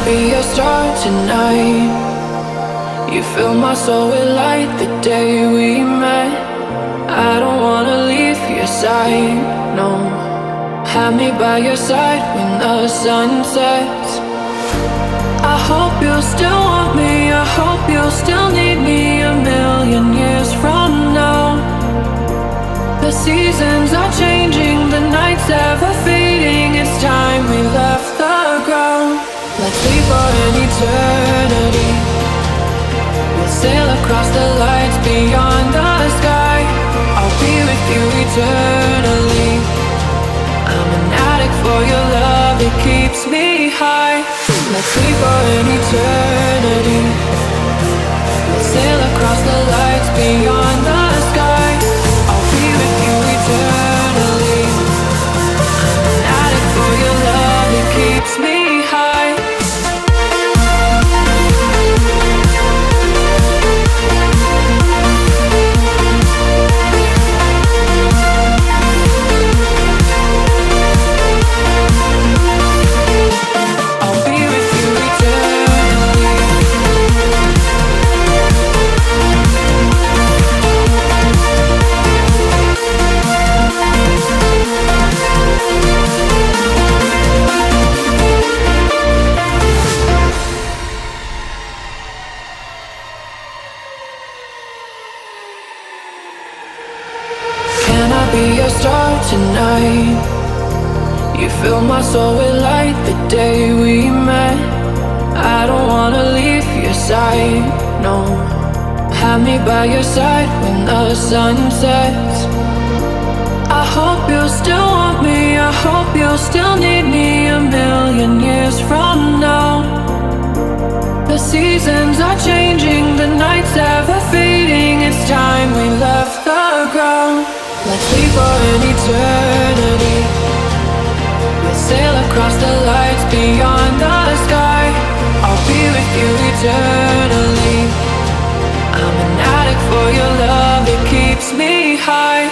be a star tonight? You fill my soul with light the day we met. I don't wanna leave your side, no. Have me by your side when the sun sets. I hope you'll still want me, I hope you'll still need me a million years from now. The seasons are changing, the nights ever fading. It's time we left the ground. Let's leave for an eternity. We'll sail across the lights beyond the sky. I'll be with you eternally. I'm an addict for your love, it keeps me high. Let's leave for an eternity. We'll sail across the lights beyond the sky. I'll be with you eternally. I'm an addict for your love, it keeps me high. Can I be your star tonight? You fill my soul with light the day we met. I don't wanna leave your side, no. Have me by your side when the sun sets. I hope you'll still want me, I hope you'll still need me a million years from now. The seasons are changing, the nights ever fading. It's time we left the ground. Let's leave for an eternity. We'll sail across the lights beyond the sky. I'll be with you eternally. I'm an addict for your love, it keeps me high.